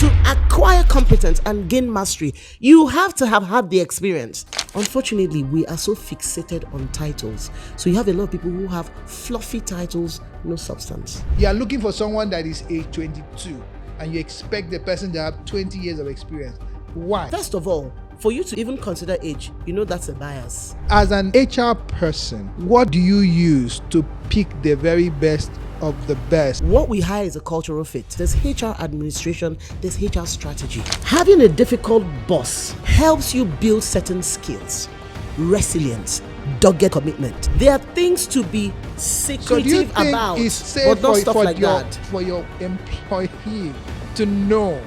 To acquire competence and gain mastery, you have to have had the experience. Unfortunately, we are so fixated on titles. So you have a lot of people who have fluffy titles, no substance. You are looking for someone that is age 22 and you expect the person to have 20 years of experience. Why? First of all, for you to even consider age, that's a bias. As an HR person, what do you use to pick the very best of the best? What we hire is a cultural fit. There's HR administration, there's HR strategy. Having a difficult boss helps you build certain skills, resilience, dogged commitment. There are things to be secretive So do you think about, it's safe but not stuff like that. For your employee to know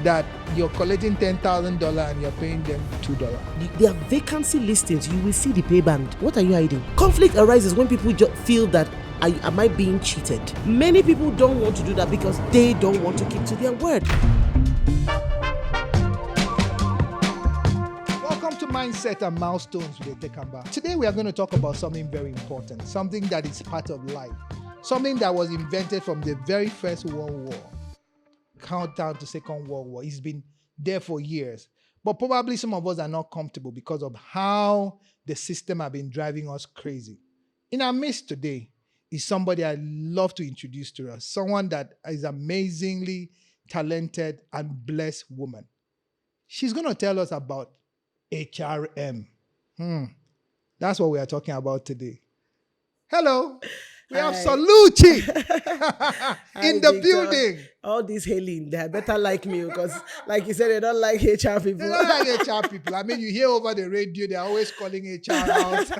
that you're collecting $10,000 and you're paying them $2? There are vacancy listings. You will see the pay band. What are you hiding? Conflict arises when people feel that am I being cheated? Many people don't want to do that because they don't want to keep to their word. Welcome to Mindset and Milestones with Tekamba. Today we are going to talk about something very important, something that is part of life, something that was invented from the very first World War, countdown to Second World War. It's been there for years, but probably some of us are not comfortable because of how the system have been driving us crazy. In our midst today is somebody I love to introduce to us, someone that is amazingly talented and blessed woman. She's going to tell us about HRM. That's what we are talking about today. Hello. We have Soluchy in the building. All these hailing, they better like me because, like you said, they don't like HR people. They don't like HR people. I mean, you hear over the radio, they're always calling HR out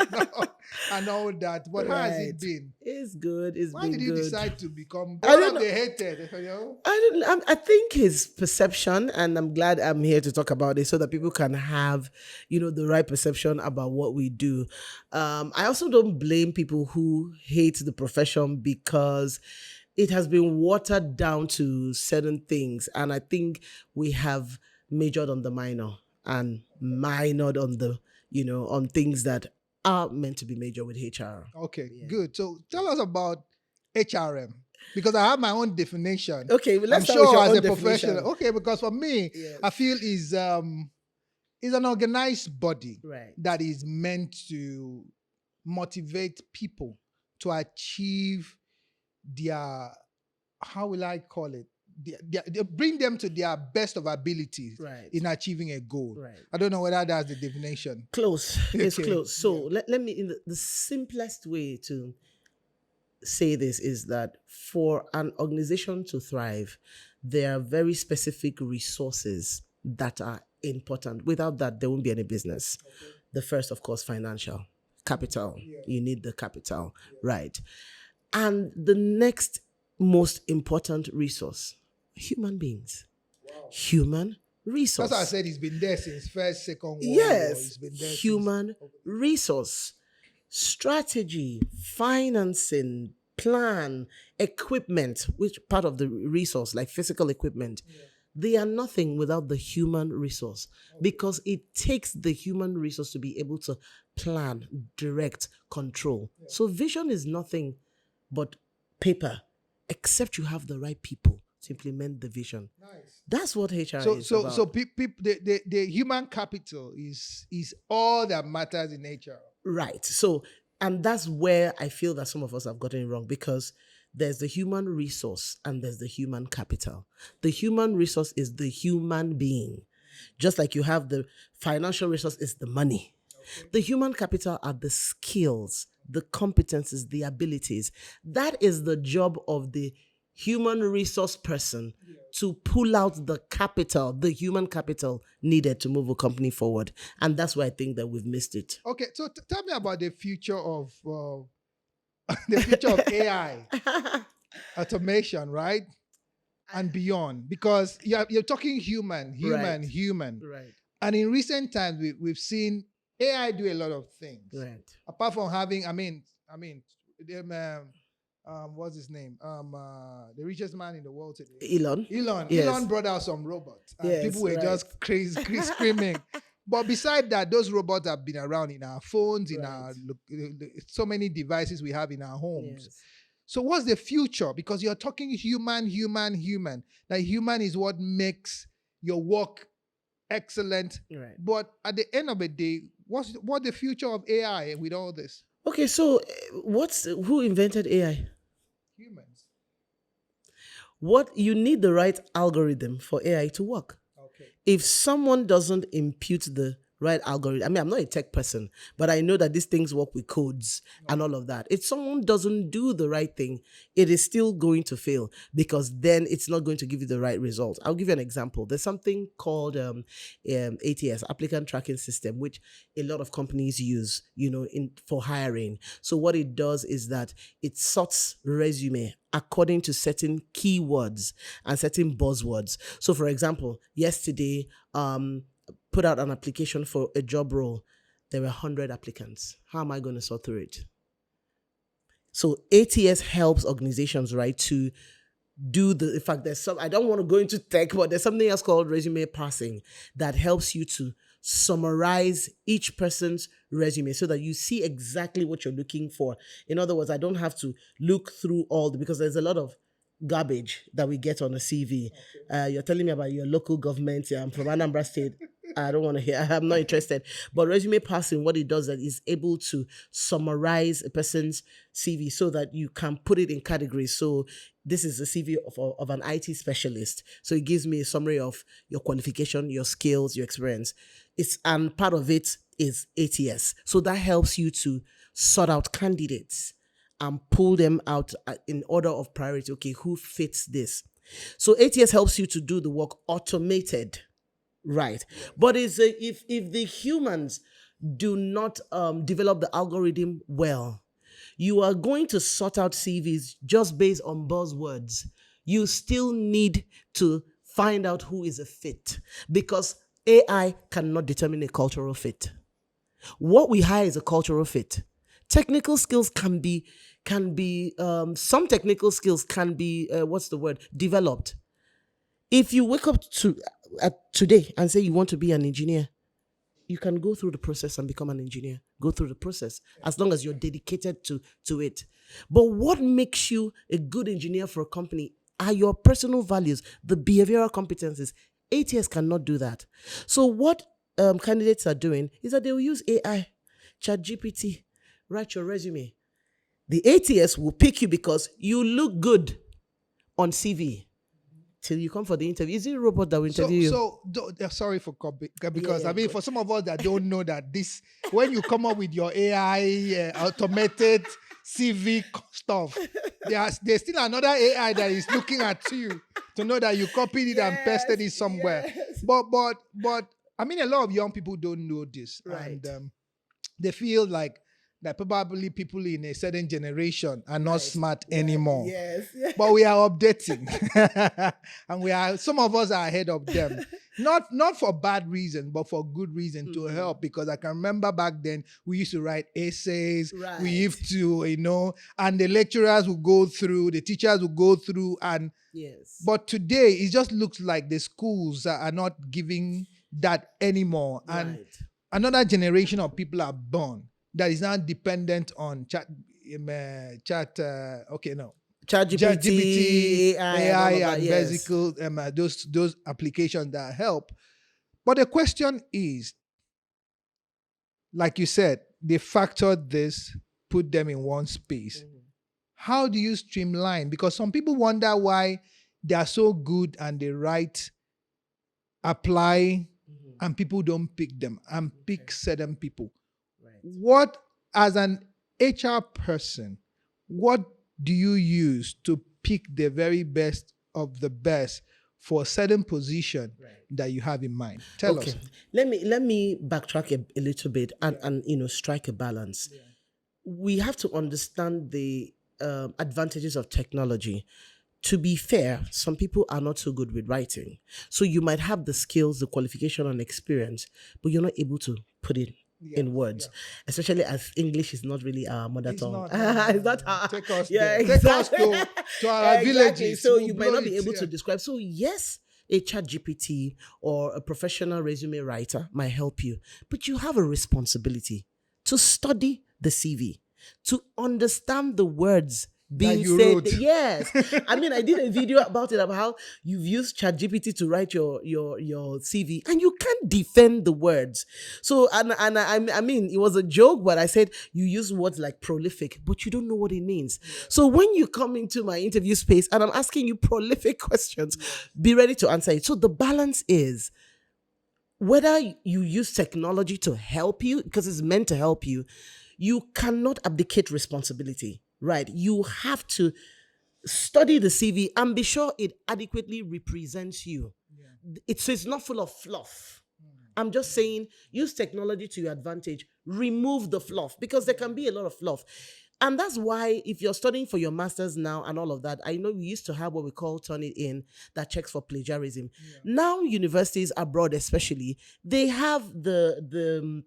and all that. But how has it been? It's good. Why did you decide to become one of the hated? I think his perception, and I'm glad I'm here to talk about it so that people can have, the right perception about what we do. I also don't blame people who hate the profession because it has been watered down to certain things. And I think we have majored on the minor and minored on the, on things that are meant to be majored with HR. Okay, good. So tell us about HRM. Because I have my own definition. Okay, well, let's I'm start sure with your as own a professional. definition. Okay, because for me, Yes. I feel is an organized body Right. that is meant to motivate people to achieve their, how will I call it? They bring them to their best of abilities Right. in achieving a goal. Right. I don't know whether that's the definition. Close. It's Okay. close. So let me, in the simplest way to say this is that for an organization to thrive, there are very specific resources that are important. Without that, there won't be any business. Okay. The first, of course, financial capital. Yeah. You need the capital, right? And the next most important resource, human beings. Wow. Human resource. That's why I said it's been there since first, second World War. Yes, It's been there human resource, strategy, financing, plan, equipment, which part of the resource, like physical equipment, they are nothing without the human resource because it takes the human resource to be able to plan, direct, control. Yeah. So vision is nothing but paper, except you have the right people to implement the vision. Nice. That's what HR is about. So the human capital is all that matters in HR. Right. So, and that's where I feel that some of us have gotten it wrong because there's the human resource and there's the human capital. The human resource is the human being. Just like you have the financial resource is the money. Okay. The human capital are the skills, the competencies, the abilities. That is the job of the human resource person to pull out the capital, the human capital needed to move a company forward. And that's why I think that we've missed it. Okay, so tell me about the future of AI, automation, right? And beyond, because you're talking human. Right. And in recent times, we've seen AI do a lot of things. Right. Apart from having, what's his name? The richest man in the world today. Elon. Yes. Elon brought out some robots. And people were just crazy screaming. But beside that, those robots have been around in our phones, in our so many devices we have in our homes. Yes. So what's the future? Because you're talking human, human, human. That human is what makes your work excellent. Right. But at the end of the day, what's the future of AI with all this? Okay, so who invented AI? Humans. What you need the right algorithm for AI to work. Okay. If someone doesn't impute the right algorithm, I mean, I'm not a tech person, but I know that these things work with codes and all of that. If someone doesn't do the right thing, it is still going to fail because then it's not going to give you the right result. I'll give you an example. There's something called ATS, Applicant Tracking System, which a lot of companies use, for hiring. So what it does is that it sorts resume according to certain keywords and certain buzzwords. So for example, yesterday, put out an application for a job role. There were 100 applicants. How am I going to sort through it? So ATS helps organizations, right, to do in fact, there's some, I don't want to go into tech, but there's something else called resume parsing that helps you to summarize each person's resume so that you see exactly what you're looking for. In other words, I don't have to look through because there's a lot of garbage that we get on a CV. You're telling me about your local government. Yeah, I'm from Anambra State. I don't want to hear. I'm not interested. But resume parsing, what it does is able to summarize a person's CV so that you can put it in categories. So this is a CV of an IT specialist. So it gives me a summary of your qualification, your skills, your experience. And part of it is ATS. So that helps you to sort out candidates and pull them out in order of priority. Okay, who fits this? So ATS helps you to do the work automated, right? But if the humans do not develop the algorithm well, you are going to sort out CVs just based on buzzwords. You still need to find out who is a fit because AI cannot determine a cultural fit. What we hire is a cultural fit. Technical skills can be some technical skills can be developed. If you wake up today and say you want to be an engineer, you can go through the process and become an engineer. Go through the process as long as you're dedicated to it. But what makes you a good engineer for a company are your personal values, the behavioral competencies. ATS cannot do that. So what candidates are doing is that they will use AI, ChatGPT, write your resume. The ATS will pick you because you look good on CV. Till you come for the interview. Is it a robot that will interview you? Sorry for copy, because for some of us that don't know that when you come up with your AI automated CV stuff, there's still another AI that is looking at you to know that you copied it and pasted it somewhere. Yes. But I mean, a lot of young people don't know this, right. And they feel like that probably people in a certain generation are not smart anymore. Yes. But we are updating. And some of us are ahead of them. Not for bad reason, but for good reason to help. Because I can remember back then we used to write essays. Right. We used to, and the lecturers would go through, the teachers would go through, and yes. But today it just looks like the schools are not giving that anymore. Right. And another generation of people are born that is not dependent on ChatGPT, AI and yes. basic those applications that help. But the question is, like you said, they factored this, put them in one space. Mm-hmm. How do you streamline? Because some people wonder why they are so good and they apply, and people don't pick them and pick certain people. What, as an HR person, what do you use to pick the very best of the best for a certain position that you have in mind? Tell us. Let me backtrack a little bit and strike a balance. Yeah. We have to understand the advantages of technology. To be fair, some people are not so good with writing. So you might have the skills, the qualification and experience, but you're not able to put it in words, especially as English is not really our mother tongue. It's not our... Take us, exactly. Take us to our villages. So you might not be able to describe. So yes, a ChatGPT or a professional resume writer might help you, but you have a responsibility to study the CV, to understand the words being you said. wrote. Yes. I mean, I did a video about it, about how you've used ChatGPT to write your CV, and you can't defend the words. So, I mean, it was a joke, but I said you use words like prolific, but you don't know what it means. So when you come into my interview space and I'm asking you prolific questions, be ready to answer it. So the balance is, whether you use technology to help you, because it's meant to help you, you cannot abdicate responsibility, right? You have to study the CV and be sure it adequately represents you. It's not full of fluff. I'm just saying, use technology to your advantage. Remove the fluff, because there can be a lot of fluff. And that's why, if you're studying for your master's now and all of that, I know we used to have what we call Turnitin that checks for plagiarism. Now, universities abroad especially, they have the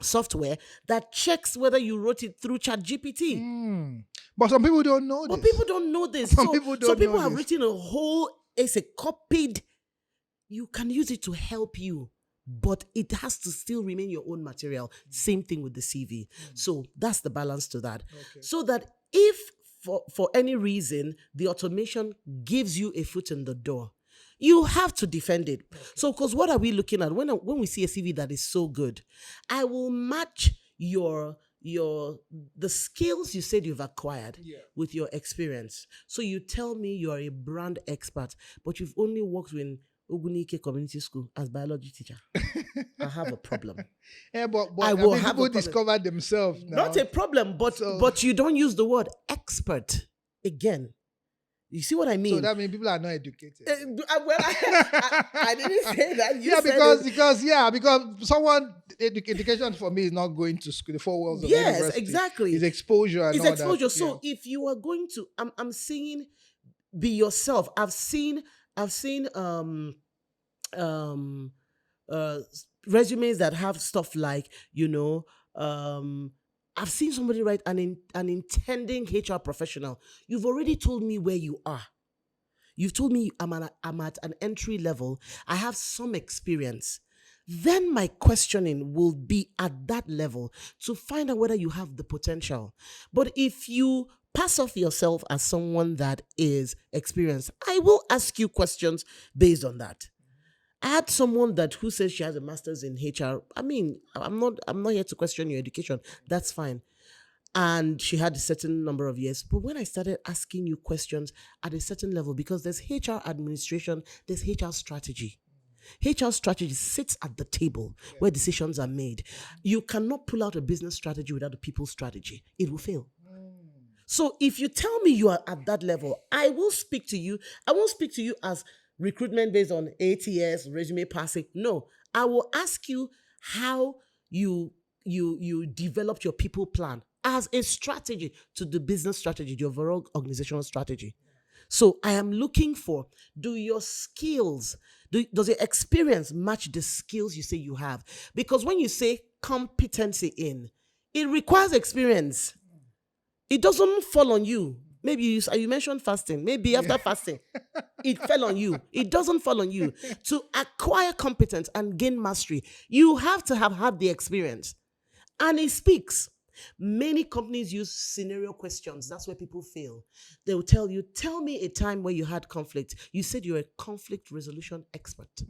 software that checks whether you wrote it through ChatGPT. But some people don't know this. But people don't know this. Some So people don't some people know have this. written a whole essay, copied. You can use it to help you, but it has to still remain your own material. Same thing with the CV. So that's the balance to that. So that if for any reason the automation gives you a foot in the door, you have to defend it. So, because what are we looking at when we see a CV that is so good? I will match the skills you said you've acquired with your experience. So you tell me you are a brand expert, but you've only worked with Ogunike Community School as biology teacher. I have a problem. Yeah, but I will have people a problem. discover themselves now. Not a problem, but you don't use the word expert again. You see what I mean? So that means people are not educated. Well, I didn't say that. You said because someone education for me is not going to school, the 4 walls of university. Yes, exactly. It's exposure and it's all exposure. that. So if you are going to, I'm saying, be yourself. I've seen resumes that have stuff like, I've seen somebody write an intending HR professional. You've already told me where you are. You've told me I'm at an entry level. I have some experience. Then my questioning will be at that level to find out whether you have the potential. But if you pass off yourself as someone that is experienced, I will ask you questions based on that. I had someone who says she has a master's in HR. I mean, I'm not here to question your education. That's fine. And she had a certain number of years. But when I started asking you questions at a certain level, because there's HR administration, there's HR strategy. HR strategy sits at the table where decisions are made. You cannot pull out a business strategy without a people strategy. It will fail. So if you tell me you are at that level, I will speak to you. I won't speak to you as recruitment based on ATS, resume passing. No, I will ask you how you developed your people plan as a strategy to the business strategy, the overall organizational strategy. So I am looking for, do your skills, does your experience match the skills you say you have? Because when you say competency it requires experience. It doesn't fall on you. Maybe you mentioned fasting. Maybe after fasting, it fell on you. It doesn't fall on you. To acquire competence and gain mastery, you have to have had the experience. And it speaks. Many companies use scenario questions. That's where people fail. They will tell you, tell me a time where you had conflict. You said you're a conflict resolution expert.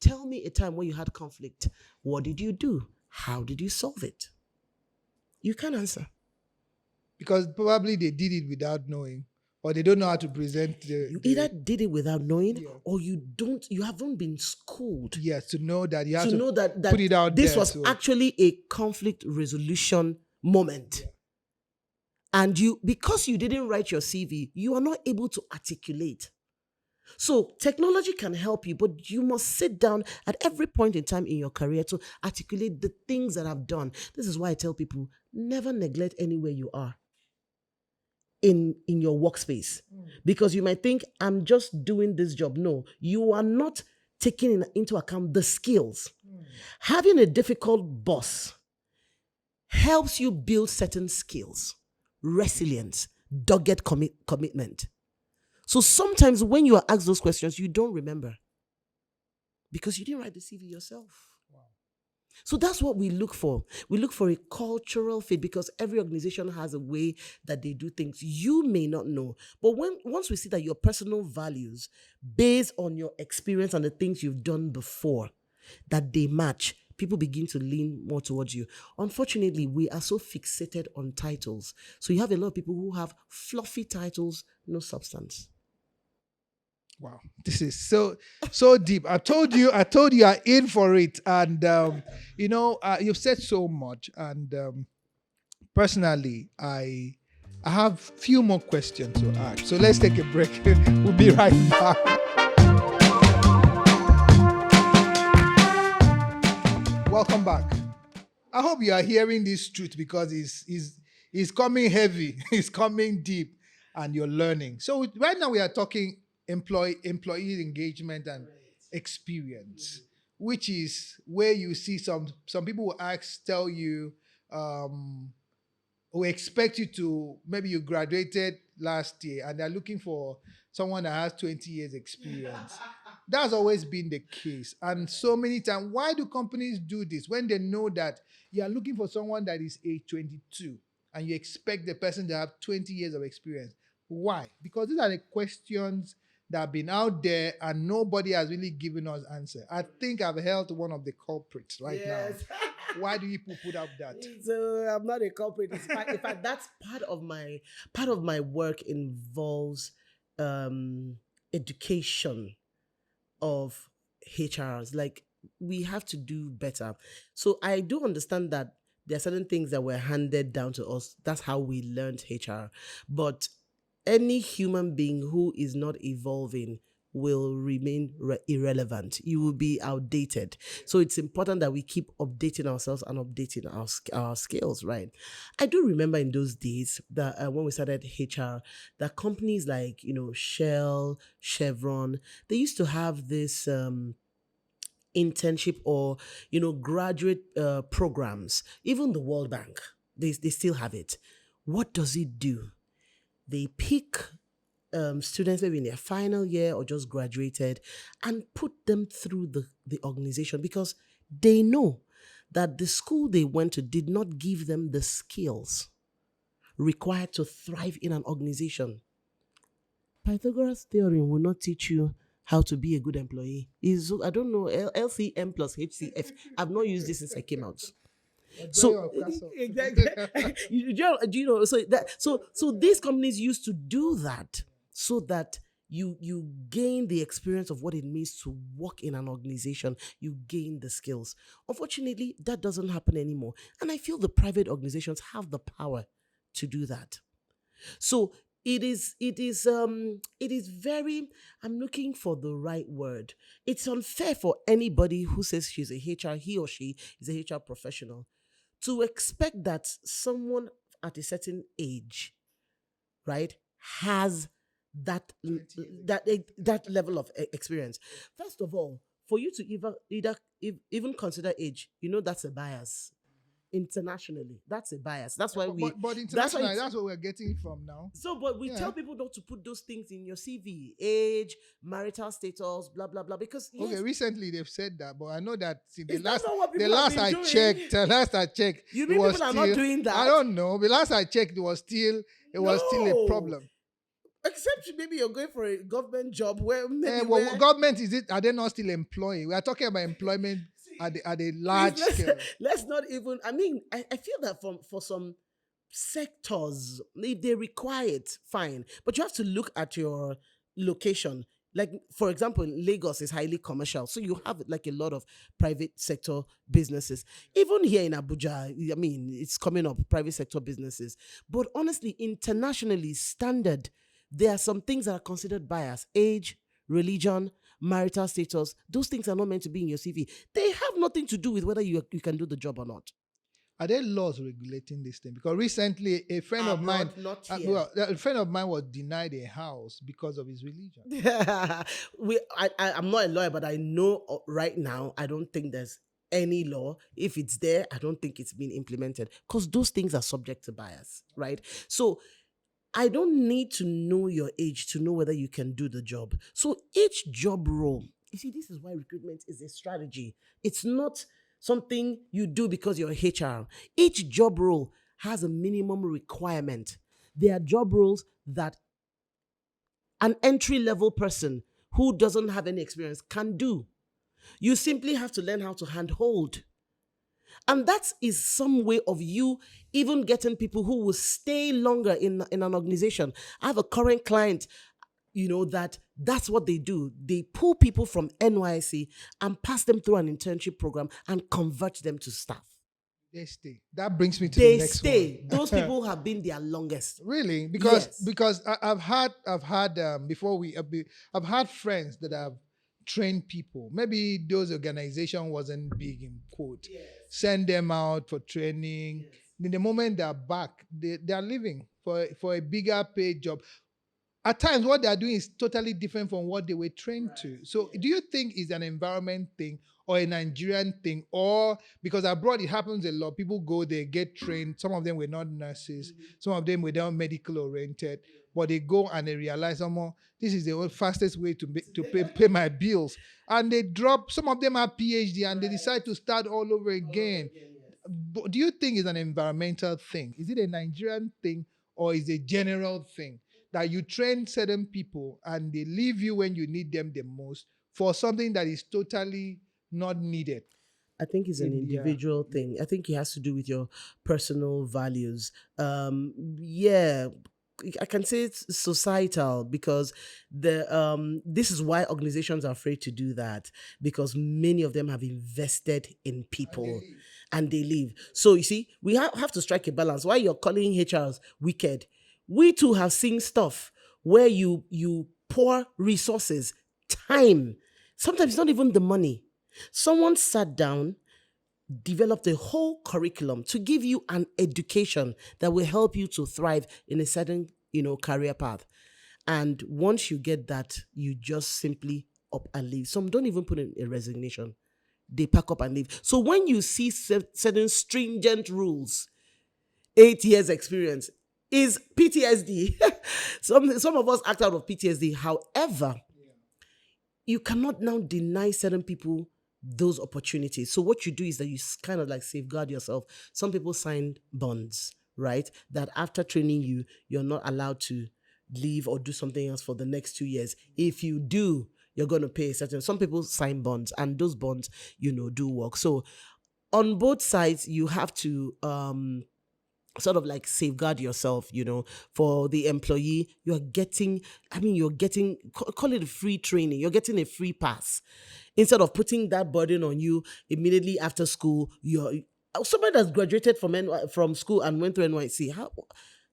Tell me a time where you had conflict. What did you do? How did you solve it? You can't answer. Because probably they did it without knowing, or they don't know how to present You either did it without knowing, or you haven't been schooled. Yes, to know that you have to know that put it out this there, was actually a conflict resolution moment. And because you didn't write your CV, you are not able to articulate. So technology can help you, but you must sit down at every point in time in your career to articulate the things that I've done. This is why I tell people, never neglect anywhere you are in your workspace. Because you might think, I'm just doing this job. No, you are not taking into account the skills. Having a difficult boss helps you build certain skills, resilience, dogged commitment. So sometimes when you are asked those questions, you don't remember because you didn't write the CV yourself. So that's what we look for. We look for a cultural fit because every organization has a way that they do things. You may not know, but once we see that your personal values, based on your experience and the things you've done before, that they match, people begin to lean more towards you. Unfortunately, we are so fixated on titles. So you have a lot of people who have fluffy titles, no substance. Wow, this is so deep. I told you are in for it, and you've said so much, and personally, I have few more questions to ask. So let's take a break. We'll be right back. Welcome back. I hope you are hearing this truth because it's coming heavy, it's coming deep, and you're learning. So right now we are talking employee engagement and experience, which is where you see some people will tell you, um, we expect you to, maybe you graduated last year and they're looking for someone that has 20 years experience. That's always been the case. And so many times, why do companies do this when they know that you are looking for someone that is age 22 and you expect the person to have 20 years of experience? Why? Because these are the questions that have been out there and nobody has really given us answer. I think I've held one of the culprits right now. Why do people put up that? So I'm not a culprit. In fact, that's part of my work involves education of HRs. Like, we have to do better. So I do understand that there are certain things that were handed down to us. That's how we learned HR. But any human being who is not evolving will remain irrelevant. You will be outdated. So it's important that we keep updating ourselves and updating our skills, right? I do remember in those days that when we started HR, that companies like, Shell, Chevron, they used to have this internship or graduate programs. Even the World Bank, they still have it. What does it do? They pick students maybe in their final year or just graduated and put them through the organization because they know that the school they went to did not give them the skills required to thrive in an organization. Pythagoras theorem will not teach you how to be a good employee. I don't know, LCM plus HCF. I've not used this since I came out. So exactly, so these companies used to do that so that you gain the experience of what it means to work in an organization. You gain the skills. Unfortunately, that doesn't happen anymore, and I feel the private organizations have the power to do that. So it is very, I'm looking for the right word. It's unfair for anybody who says she's a HR, he or she is a HR professional, to expect that someone at a certain age, right, has that level of experience. First of all, for you to even consider age, that's a bias. Internationally, that's a bias. That's why But that's why internationally, that's what we're getting from now. so, but we Yeah. tell people not to put those things in your CV: age, marital status, blah blah blah. Because Okay, yes, recently they've said that, but I know that is that not what the people have last been I doing? checked, the last I checked, You it mean was people are not still, doing I that? don't know. The last I checked, it was still a No, problem. except maybe you're going for a government job where maybe Well, where government is it? Are they not still employing? We are talking about employment at a please, large let's scale. let's not even. I mean, I feel that for some sectors, if they require it, fine. But you have to look at your location. Like, for example, Lagos is highly commercial. So you have like a lot of private sector businesses. Even here in Abuja, I mean, it's coming up, private sector businesses. But honestly, internationally, standard, there are some things that are considered bias: age, religion, marital status. Those things are not meant to be in your CV. They have nothing to do with whether you can do the job or not. Are there laws regulating this thing? Because recently, a friend of mine, Abroad, not here. a friend of mine was denied a house because of his religion. I'm not a lawyer, but I know right now, I don't think there's any law. If it's there, I don't think it's been implemented because those things are subject to bias, right? So I don't need to know your age to know whether you can do the job. So each job role, you see, this is why recruitment is a strategy. It's not something you do because you're HR. Each job role has a minimum requirement. There are job roles that an entry level person who doesn't have any experience can do. You simply have to learn how to handhold. And that is some way of you even getting people who will stay longer in an organization. I have a current client, that's what they do. They pull people from NYC and pass them through an internship program and convert them to staff. They stay. That brings me to the They next one. stay. Those people have been their longest. Really, because Yes. I've had friends that have trained people. Maybe those organization wasn't big in quote. Yes. Send them out for training. Yes. In the moment they're back, they are leaving for a bigger paid job. At times, what they are doing is totally different from what they were trained to. So, do you think it's an environment thing or a Nigerian thing? Or because abroad it happens a lot, people go, they get trained. Some of them were not nurses, some of them were not medical oriented, but they go and they realize, this is the fastest way to pay my bills. And they drop, some of them have PhD and they decide to start all over again. But do you think it's an environmental thing? Is it a Nigerian thing or is it a general thing? That you train certain people and they leave you when you need them the most for something that is totally not needed. I think it's an individual thing. I think it has to do with your personal values. Yeah, I can say it's societal because this is why organizations are afraid to do that, because many of them have invested in people and they leave. So you see, we have to strike a balance. Why you're calling HRs wicked? We too have seen stuff where you pour resources, time. Sometimes not even the money. Someone sat down, developed a whole curriculum to give you an education that will help you to thrive in a certain, career path. And once you get that, you just simply up and leave. Some don't even put in a resignation. They pack up and leave. So when you see certain stringent rules, 8 years experience is PTSD. Some of us act out of PTSD. However, you cannot now deny certain people those opportunities. So what you do is that you kind of like safeguard yourself. Some people sign bonds, right? That after training you, you're not allowed to leave or do something else for the next 2 years. If you do, you're going to pay a certain. Some people sign bonds, and those bonds, do work. So on both sides, you have to sort of like safeguard yourself, for the employee. You're getting, call it a free training. You're getting a free pass. Instead of putting that burden on you immediately after school, you're somebody that's graduated from school and went to NYC.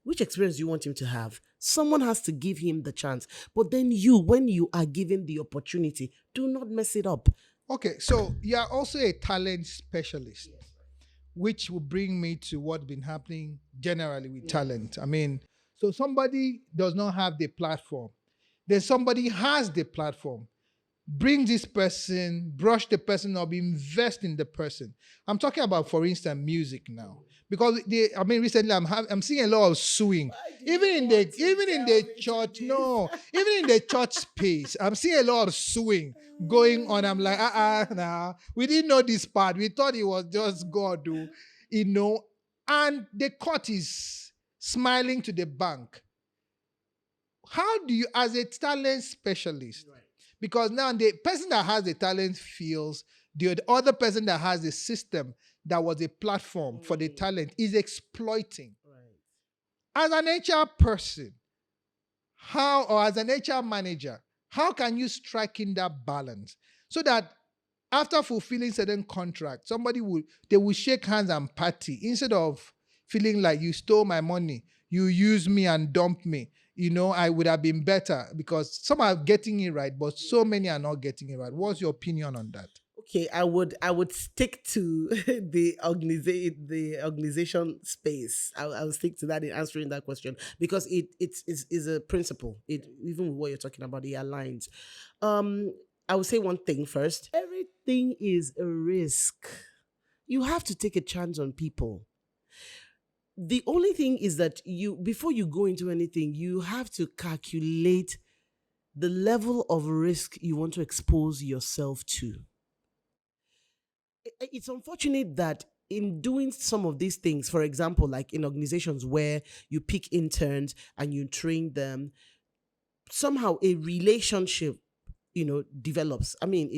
Which experience do you want him to have? Someone has to give him the chance. But then when you are given the opportunity, do not mess it up. Okay, so you are also a talent specialist, which will bring me to what's been happening generally with talent. So somebody does not have the platform. Then somebody has the platform. Bring this person, brush the person up, invest in the person. I'm talking about, for instance, music now, because recently I'm seeing a lot of suing, even in the church. No, even in the church space, I'm seeing a lot of suing going on. I'm like, nah, we didn't know this part. We thought it was just God, and the court is smiling to the bank. How do you, as a talent specialist? Right. Because now the person that has the talent feels the other person that has the system that was a platform for the talent is exploiting. Right. As an HR person, or as an HR manager, how can you strike in that balance so that after fulfilling certain contracts, they will shake hands and party instead of feeling like you stole my money, you used me and dumped me. I would have been better, because some are getting it right, but so many are not getting it right. What's your opinion on that? Okay, I would stick to the organization space. I'll stick to that in answering that question, because it is a principle. It, even with what you're talking about, it aligns. I would say one thing first. Everything is a risk. You have to take a chance on people. The only thing is that before you go into anything, you have to calculate the level of risk you want to expose yourself to. it's unfortunate that in doing some of these things, for example, like in organizations where you pick interns and you train them, somehow a relationship, develops. I mean,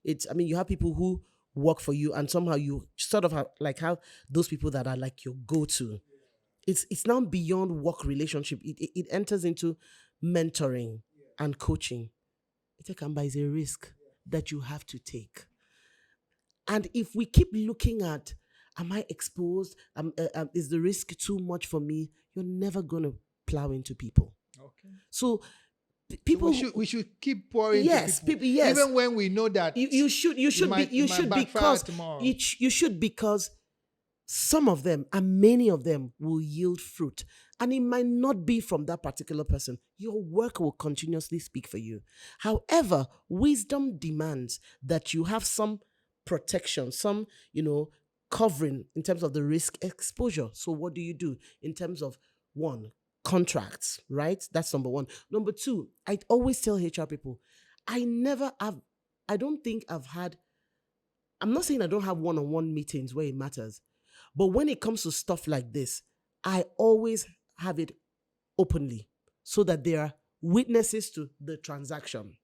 you have people who work for you, and somehow you sort of have like how those people that are like your go-to. It's now beyond work relationship. It enters into mentoring and coaching. Itekamba is a risk that you have to take. And if we keep looking at, am I exposed? Is the risk too much for me? You're never going to plow into people. Okay. So People, people, we should keep pouring yes, to people, yes, even when we know that you should backfire tomorrow. you should, because some of them and many of them will yield fruit, and it might not be from that particular person. Your work will continuously speak for you. However, wisdom demands that you have some protection, some covering in terms of the risk exposure. So what do you do in terms of, one, contracts, right? That's number one. Number two, I always tell HR people, I don't think I've had, I'm not saying I don't have one-on-one meetings where it matters, but when it comes to stuff like this, I always have it openly so that there are witnesses to the transaction.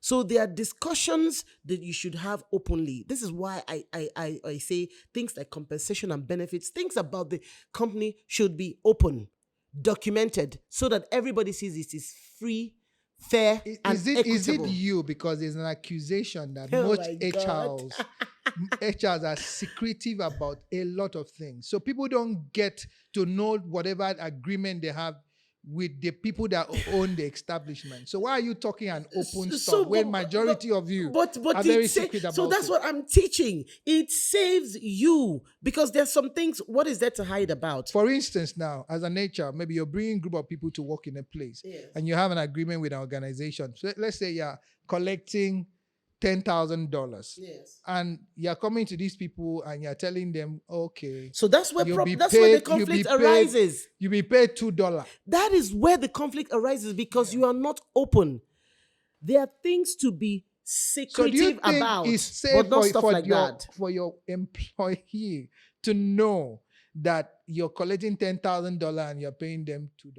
So there are discussions that you should have openly. This is why I say things like compensation and benefits, things about the company should be open, documented, so that everybody sees it is free, fair, and equitable. Is it you? Because there's an accusation that Oh most my God. HRs are secretive about a lot of things. So people don't get to know whatever agreement they have with the people that own the establishment. So why are you talking an open stuff when majority of you are very secret about it? So that's what I'm teaching. It saves you, because there's some things, what is there to hide about? For instance, now, as an HR, maybe you're bringing a group of people to work in a place, Yes. and you have an agreement with an organization. So let's say you're collecting $10,000. Yes. And you're coming to these people and you're telling them, okay. So that's where where the conflict arises. You'll be paid $2. That is where the conflict arises, because you are not open. There are things to be secretive so do you think about, it's safe but not stuff like that. for your employee to know that you're collecting $10,000 and you're paying them $2?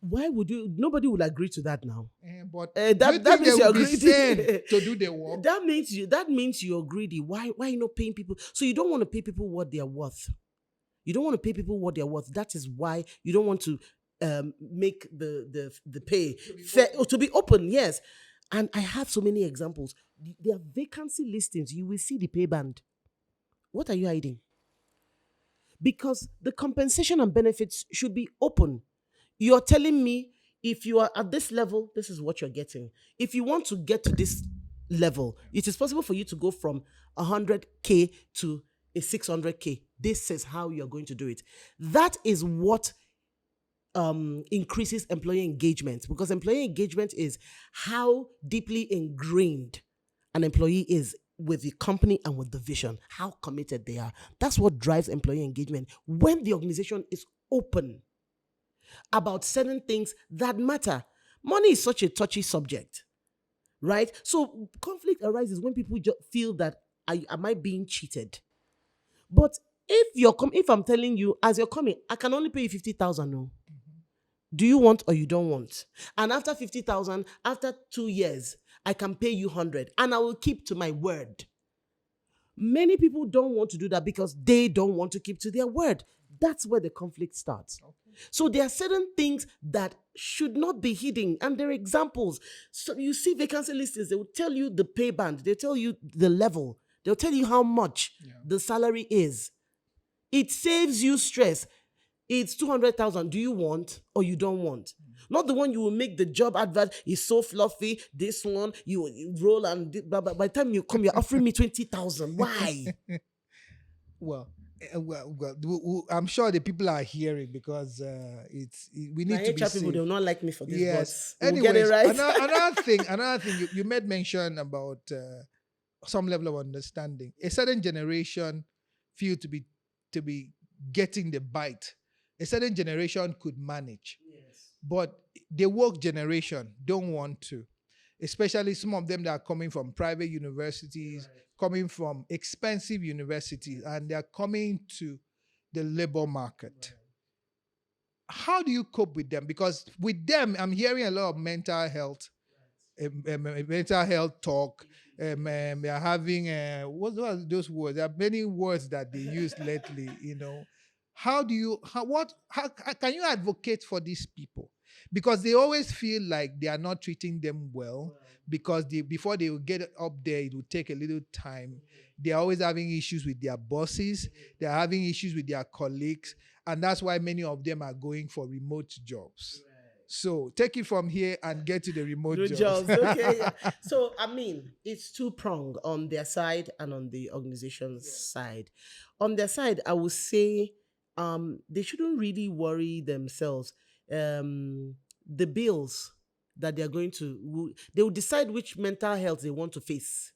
Why would you? Nobody will agree to that now. But that means you're greedy to do the work. That means you're greedy. Why are you not paying people? So you don't want to pay people what they are worth. You don't want to pay people what they are worth. That is why you don't want to make the pay fair, to be open. Yes, and I have so many examples. There are vacancy listings. You will see the pay band. What are you hiding? Because the compensation and benefits should be open. You're telling me, if you are at this level, this is what you're getting. If you want to get to this level, it is possible for you to go from 100K to a 600K. This is how you're going to do it. That is what increases employee engagement, because employee engagement is how deeply ingrained an employee is with the company and with the vision, how committed they are. That's what drives employee engagement. When the organization is open about certain things that matter. Money is such a touchy subject, right? So conflict arises when people just feel that, am I being cheated? But if I'm telling you, as you're coming, I can only pay you 50,000. No. Do you want or you don't want? And after 50,000, after 2 years, I can pay you 100, and I will keep to my word. Many people don't want to do that because they don't want to keep to their word. That's where the conflict starts. Okay. So there are certain things that should not be hidden, and there are examples. So you see vacancy listings, they will tell you the pay band, they'll tell you the level, they'll tell you how much the salary is. It saves you stress. It's 200,000. Do you want or you don't want? Not the one you will make the job advert is so fluffy. This one you roll and by the time you come, you're offering me 20,000. Why? Well, I'm sure the people are hearing, because we need to be safe. People, they will not like me for this. Yes. But Anyways, we'll get it right. another thing you made mention about some level of understanding. A certain generation feel to be getting the bite. A certain generation could manage, yes, but the work generation don't want to. especially some of them that are coming from private universities, coming from expensive universities, and they're coming to the labor market. How do you cope with them? Because with them, I'm hearing a lot of mental health talk. They are having what are those words? There are many words that they use lately. How do you how can you advocate for these people? Because they always feel like they are not treating them well. Because before they will get up there, it will take a little time. They are always having issues with their bosses. They are having issues with their colleagues, and that's why many of them are going for remote jobs. So take it from here and get to the remote Good jobs. jobs. Okay. Yeah. So I mean, it's two prong on their side and on the organization's side. On their side, I would say they shouldn't really worry themselves. The bills that they're going to they will decide which mental health they want to face.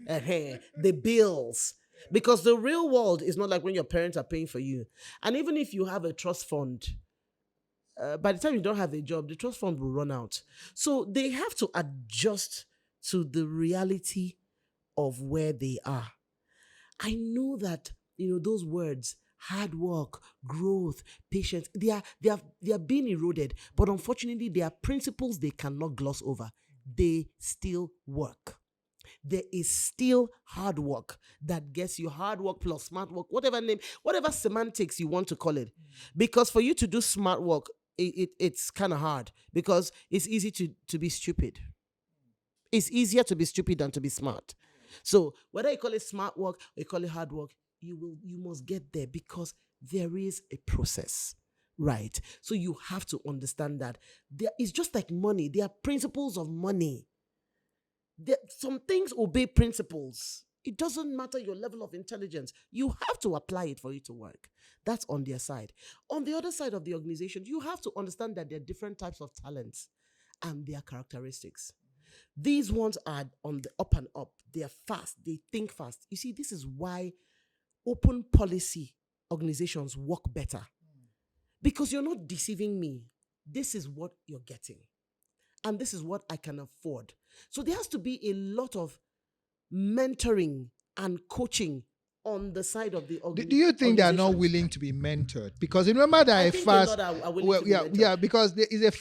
The bills. Because the real world is not like when your parents are paying for you. And even if you have a trust fund, by the time you don't have a job, the trust fund will run out. So they have to adjust to the reality of where they are. I know that those words, hard work, growth, patience, they are being eroded. But unfortunately, there are principles they cannot gloss over. They still work. There is still hard work that gets you hard work plus smart work, whatever semantics you want to call it. Because for you to do smart work, it's kind of hard because it's easy to be stupid. It's easier to be stupid than to be smart. So whether you call it smart work or you call it hard work, you must get there because there is a process. Right. So you have to understand that it's just like money. There are principles of money. Some things obey principles. It doesn't matter your level of intelligence. You have to apply it for it to work. That's on their side. On the other side of the organization, you have to understand that there are different types of talents and their characteristics. These ones are on the up and up. They are fast. They think fast. You see, this is why open policy organizations work better. Because you're not deceiving me. This is what you're getting. And this is what I can afford. So there has to be a lot of mentoring and coaching on the side of the organization. Do you think they are not willing to be mentored? Because remember that I think a lot are willing to be mentored. because there is a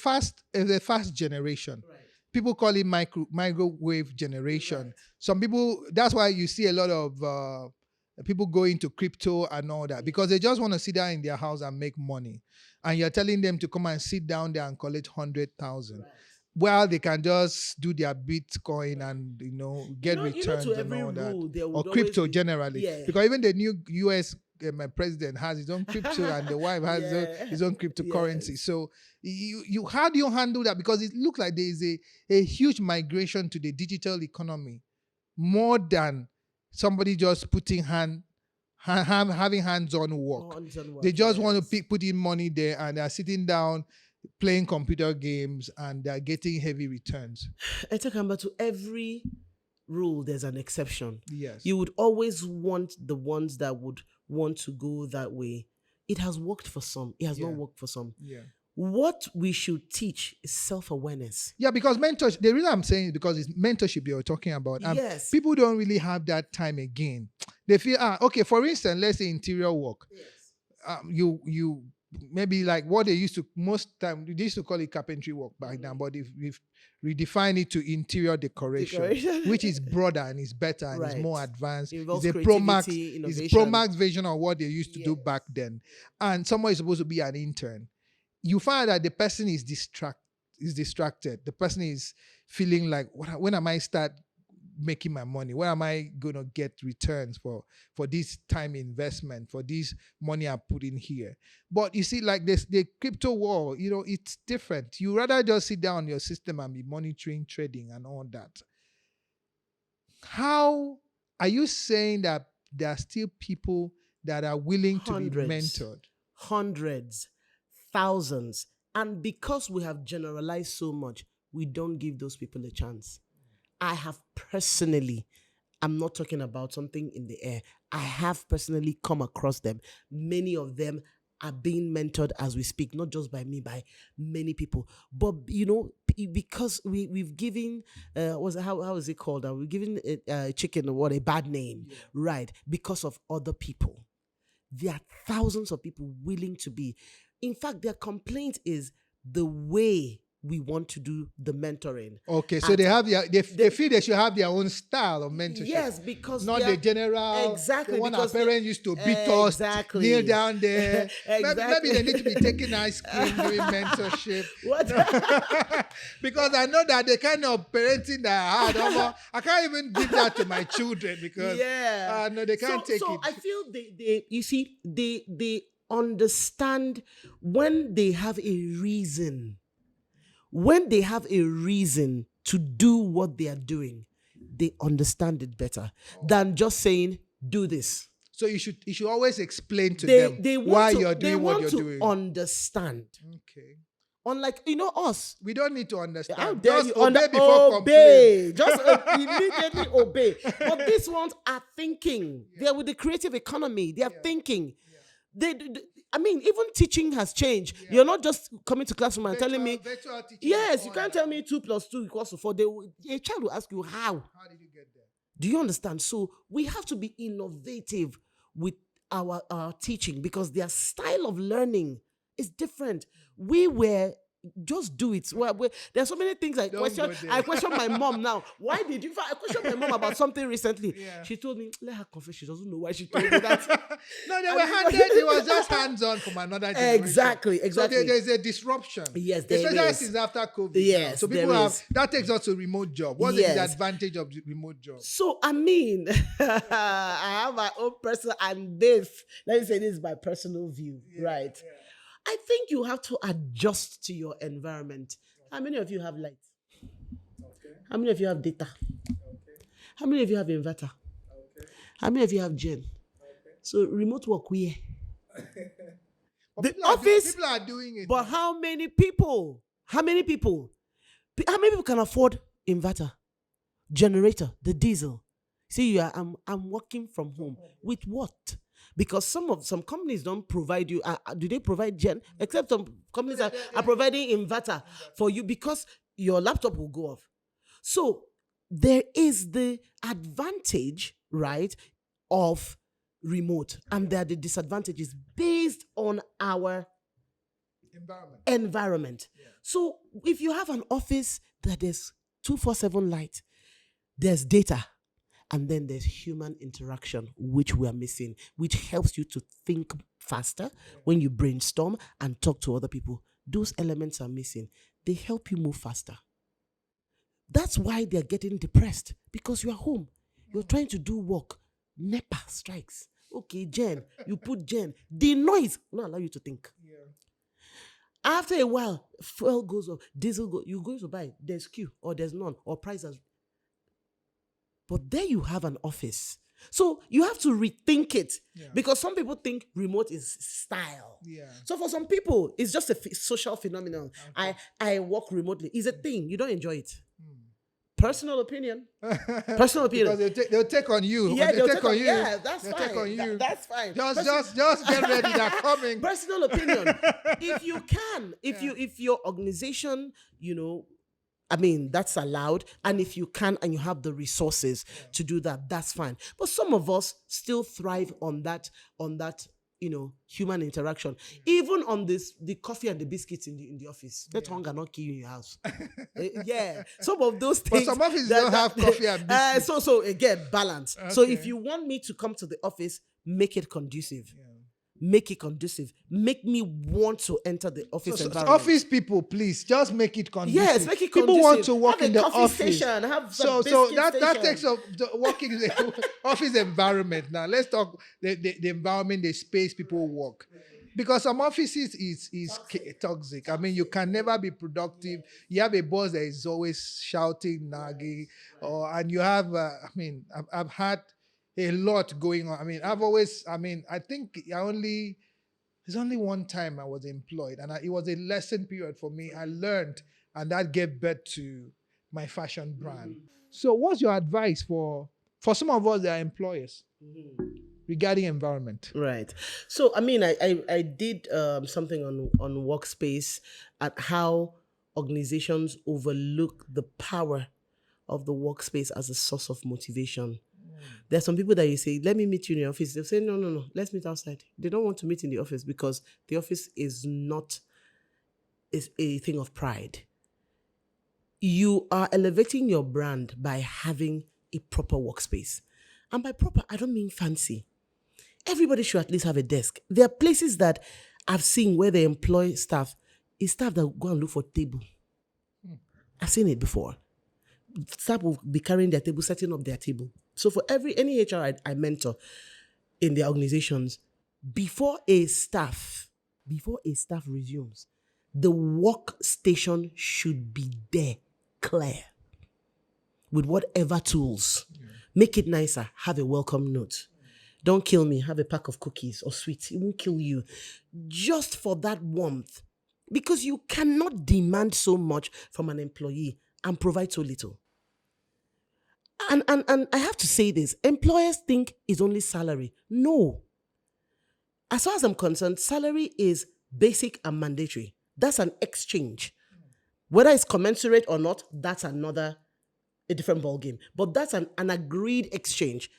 fast generation. Right. People call it microwave generation. Right. Some people, that's why you see a lot of people go into crypto and all that, because they just want to sit down in their house and make money. And you're telling them to come and sit down there and collect 100,000. Right. Well, they can just do their Bitcoin and get returns and all that, or crypto generally. Yeah. Because even the new US president has his own crypto, and the wife has his own cryptocurrency. Yes. So you how do you handle that? Because it looks like there is a huge migration to the digital economy, more than somebody just putting having hands-on work. They just want to put in money there, and they're sitting down playing computer games, and they're getting heavy returns. Etakamba, to every rule, there's an exception. Yes. You would always want the ones that would want to go that way. It has worked for some. It has not worked for some. Yeah. What we should teach is self-awareness. Yeah, because mentorship, the reason I'm saying is because it's mentorship you're talking about. Yes. People don't really have that time again. They feel, okay, for instance, let's say interior work. Yes. You maybe like what they used to, most time, they used to call it carpentry work back then, but we've redefined it to interior decoration. Which is broader and is better and is more advanced. It's a Pro Max version of what they used to do back then. And someone is supposed to be an intern. You find that the person is distracted. The person is feeling like, when am I start making my money? Where am I going to get returns for this time investment, for this money I put in here? But you see, like this, the crypto world, it's different. You rather just sit down on your system and be monitoring trading and all that. How are you saying that there are still people that are willing to be mentored? Hundreds, thousands. And because we have generalized so much, we don't give those people a chance. I have personally, I'm not talking about something in the air, I have personally come across them. Many of them are being mentored as we speak, not just by me, by many people. But, because we've given how is it called? We've given chicken what, a bad name, right? Because of other people. There are thousands of people willing to be. In fact, their complaint is the way we want to do the mentoring. Okay, so they have they feel they should have their own style of mentorship. Yes, because not the general. Exactly, the one our because parents used to beat us, exactly. kneel down there. Exactly. Maybe they need to be taking ice cream doing mentorship. What? Because I know that the kind of parenting that I had, I can't even give that to my children because no, they can't take so it. I feel they you see they understand when they have a reason. When they have a reason to do what they are doing, they understand it better than just saying, do this. So you should always explain to them why you're doing what you're doing. They want to understand. Okay. Unlike, us. We don't need to understand. How dare Just you obey before complain. Just immediately obey. But these ones are thinking. They're with the creative economy. They are thinking. They, even teaching has changed. You're not just coming to classroom and telling me. Yes, you can't tell me 2 + 2 = 4. A child will ask you how. How did you get there? Do you understand? So we have to be innovative with our teaching because their style of learning is different. We were just do it. There's so many things I question. I question my mom now. Why did you? I questioned my mom about something recently. Yeah. She told me, let her confess. She doesn't know why she told me that. No, they were handed. It was just hands-on from another generation. Exactly. So there's a disruption. Yes, there especially is. since after COVID. Yes, so people that takes us to remote job. What's the disadvantage of the remote job? So I have my own personal, and this. Let me say this is my personal view, right? Yeah. I think you have to adjust to your environment. How many of you have light? Okay. How many of you have data? Okay. How many of you have inverter? Okay. How many of you have gen? Okay. So remote work, the office. People are doing it. But how many people? How many people can afford inverter, generator, the diesel? See, I'm working from home. With what? Because some companies don't provide you. Do they provide gen? Except some companies are providing inverter for you because your laptop will go off. So there is the advantage, right, of remote, and there are the disadvantages based on our environment. Yeah. So if you have an office that is 24/7 light, there's data. And then there's human interaction, which we are missing, which helps you to think faster when you brainstorm and talk to other people. Those elements are missing. They help you move faster. That's why they're getting depressed, because you're home. You're trying to do work. NEPA strikes. Okay, Jen, you put Jen. The noise will not allow you to think. Yeah. After a while, fuel goes up, diesel goes, you go to buy, there's queue or there's none, or prices. But there you have an office. So you have to rethink it because some people think remote is style. Yeah. So for some people, it's just a social phenomenon. Okay. I work remotely. It's a thing. You don't enjoy it. Personal opinion. Personal opinion. Because they'll take on you. Yeah, they'll take on you. Yeah, that's fine. Take on you. That's fine. Just get ready. They're coming. Personal opinion. If you can, if your organization, that's allowed. And if you can and you have the resources to do that, that's fine. But some of us still thrive on that, human interaction. Even on the coffee and the biscuits in the office. Let hunger not kill you in your house. Some of those things. But some offices don't have coffee and biscuits. So again, balance. Okay. So if you want me to come to the office, make it conducive. Yeah. Make it conducive. Make me want to enter the office environment. Office people, please, just make it conducive. Yes, make it conducive. People want to work in the office. Station, so that takes up the working in the office environment. Now let's talk the environment, the space people work. Because some offices is toxic. You can never be productive. You have a boss that is always shouting, nagging, and you have. I've had a lot going on. I think there's only one time I was employed, and it was a lesson period for me. I learned, and that gave birth to my fashion brand. So what's your advice for some of us that are employers regarding environment? Right. So, I did something on Workspace at how organizations overlook the power of the workspace as a source of motivation. There are some people that you say, let me meet you in the office. They'll say, no, no, no, let's meet outside. They don't want to meet in the office because the office is not is a thing of pride. You are elevating your brand by having a proper workspace. And by proper, I don't mean fancy. Everybody should at least have a desk. There are places that I've seen where they employ staff, is staff that go and look for table. I've seen it before. Staff will be carrying their table, setting up their table. So for any HR I mentor in their organizations, before a staff resumes, the workstation should be there, clear, with whatever tools. Make it nicer. Have a welcome note. Don't kill me. Have a pack of cookies or sweets. It won't kill you. Just for that warmth. Because you cannot demand so much from an employee and provide so little. And I have to say this. Employers think it's only salary. No. As far as I'm concerned, salary is basic and mandatory. That's an exchange. Whether it's commensurate or not, that's a different ballgame. But that's an agreed exchange.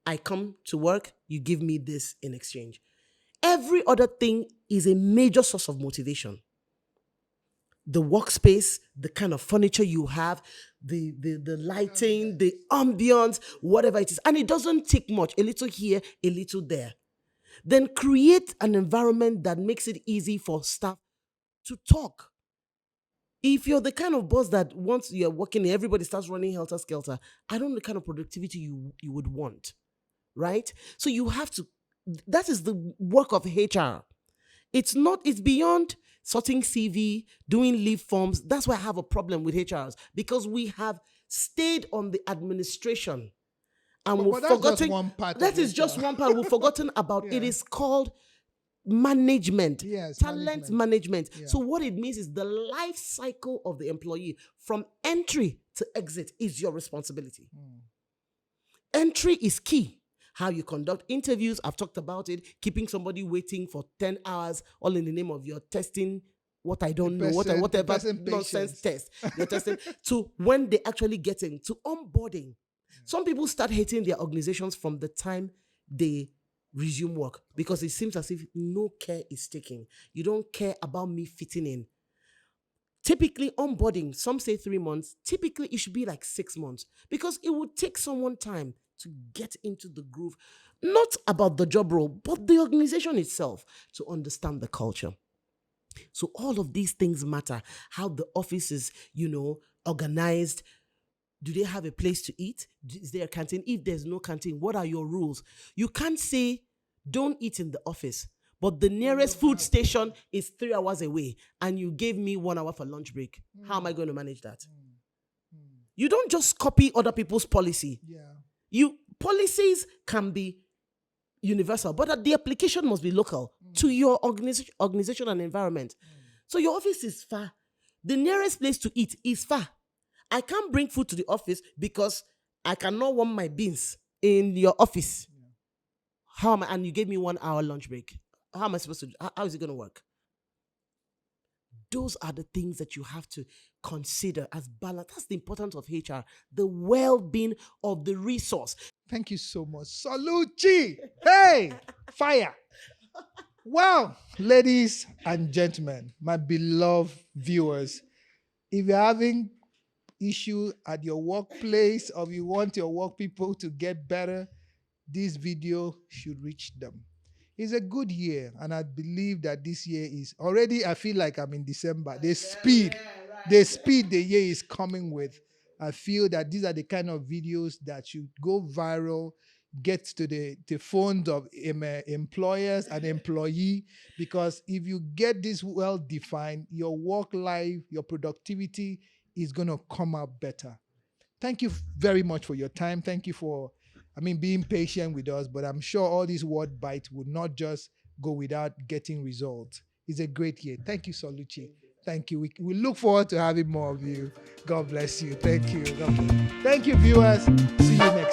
I come to work, you give me this in exchange. Every other thing is a major source of motivation. The workspace, the kind of furniture you have, the lighting, the ambience, whatever it is. And it doesn't take much, a little here, a little there. Then create an environment that makes it easy for staff to talk. If you're the kind of boss that once you're working, everybody starts running helter-skelter, I don't know the kind of productivity you would want, right? So you have to, that is the work of HR. It's beyond sorting CV, doing leave forms. That's why I have a problem with HRs, because we have stayed on the administration and we've forgotten. That's just one part. That is just one part. We've forgotten about. It is called management, talent management. So what it means is the life cycle of the employee from entry to exit is your responsibility. Entry is key. How you conduct interviews, I've talked about it. Keeping somebody waiting for 10 hours, all in the name of your testing what I don't know, whatever nonsense test you're testing, to when they actually get in, to onboarding. Some people start hating their organizations from the time they resume work because it seems as if no care is taken. You don't care about me fitting in. Typically, onboarding, some say 3 months. Typically, it should be like 6 months because it would take someone time to get into the groove, not about the job role, but the organization itself, to understand the culture. So all of these things matter. How the office is, organized. Do they have a place to eat? Is there a canteen? If there's no canteen, what are your rules? You can't say, don't eat in the office, but the nearest food station is 3 hours away and you gave me 1 hour for lunch break. How am I going to manage that? You don't just copy other people's policy. Policies can be universal, but the application must be local to your organization and environment. So your office is far. The nearest place to eat is far. I can't bring food to the office because I cannot warm my beans in your office. How am I? And you gave me 1 hour lunch break. How am I supposed to? How is it going to work? Those are the things that you have to consider as balance. That's the importance of HR, the well-being of the resource. Thank you so much. Soluchy! Hey! Fire! Wow! Ladies and gentlemen, my beloved viewers, if you're having issue at your workplace or you want your work people to get better, this video should reach them. It's a good year, and I believe that this year is already, I feel like I'm in December. The speed the year is coming with. I feel that these are the kind of videos that should go viral, get to the phones of employers and employee, because if you get this well defined, your work life, your productivity is going to come out better. Thank you very much for your time. Thank you for being patient with us, but I'm sure all these word bites would not just go without getting results. It's a great year. Thank you, Soluchy. Thank you. We look forward to having more of you. God bless you. Thank you. Thank you, viewers. See you next time.